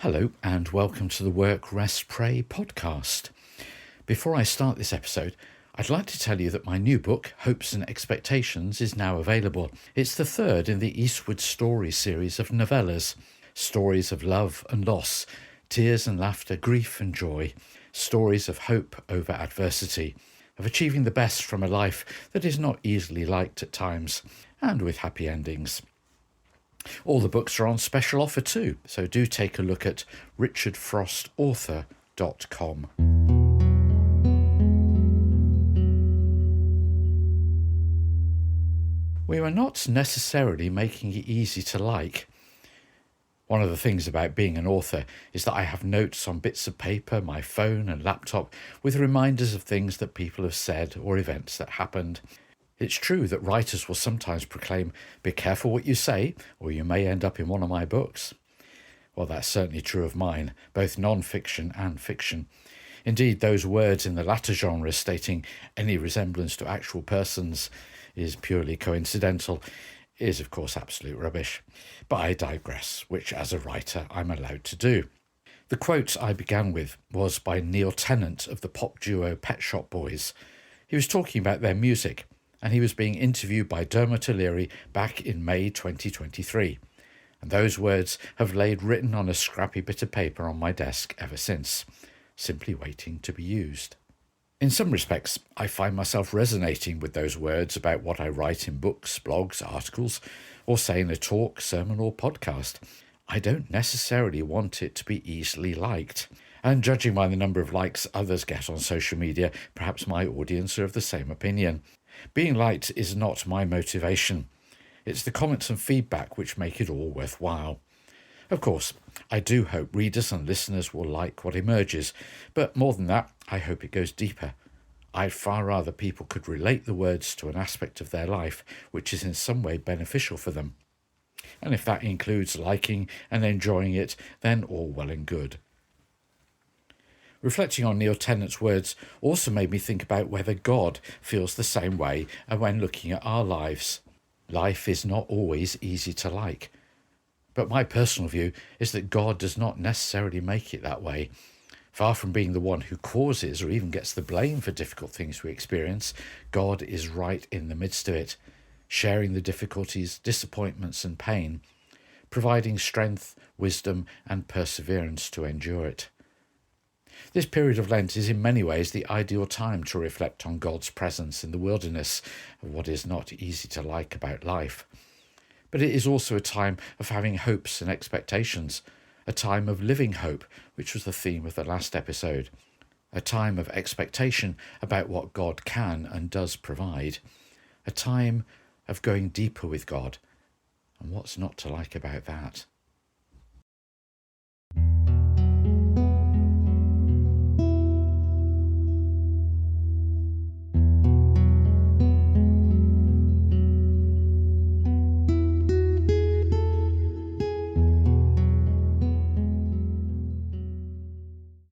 Hello and welcome to the Work.Rest.Pray podcast. Before I start this episode, I'd like to tell you that my new book, Hopes and Expectations, is now available. It's the third in the Eastward Story series of novellas. Stories of love and loss, tears and laughter, grief and joy. Stories of hope over adversity, of achieving the best from a life that is not easily liked at times, and with happy endings. All the books are on special offer too, so do take a look at richardfrostauthor.com. We are not necessarily making it easy to like. One of the things about being an author is that I have notes on bits of paper, my phone and laptop with reminders of things that people have said or events that happened. It's true that writers will sometimes proclaim, "Be careful what you say, or you may end up in one of my books." Well, that's certainly true of mine, both non-fiction and fiction. Indeed, those words in the latter genre stating any resemblance to actual persons is purely coincidental is, of course, absolute rubbish. But I digress, which as a writer I'm allowed to do. The quote I began with was by Neil Tennant of the pop duo Pet Shop Boys. He was talking about their music, and he was being interviewed by Dermot O'Leary back in May 2023. And those words have laid written on a scrappy bit of paper on my desk ever since, simply waiting to be used. In some respects, I find myself resonating with those words about what I write in books, blogs, articles, or say in a talk, sermon or podcast. I don't necessarily want it to be easily liked. And judging by the number of likes others get on social media, perhaps my audience are of the same opinion. Being liked is not my motivation. It's the comments and feedback which make it all worthwhile. Of course, I do hope readers and listeners will like what emerges, but more than that, I hope it goes deeper. I'd far rather people could relate the words to an aspect of their life which is in some way beneficial for them. And if that includes liking and enjoying it, then all well and good. Reflecting on Neil Tennant's words also made me think about whether God feels the same way when looking at our lives. Life is not always easy to like. But my personal view is that God does not necessarily make it that way. Far from being the one who causes or even gets the blame for difficult things we experience, God is right in the midst of it, sharing the difficulties, disappointments and pain, providing strength, wisdom and perseverance to endure it. This period of Lent is in many ways the ideal time to reflect on God's presence in the wilderness of what is not easy to like about life. But it is also a time of having hopes and expectations, a time of living hope, which was the theme of the last episode, a time of expectation about what God can and does provide, a time of going deeper with God. And what's not to like about that?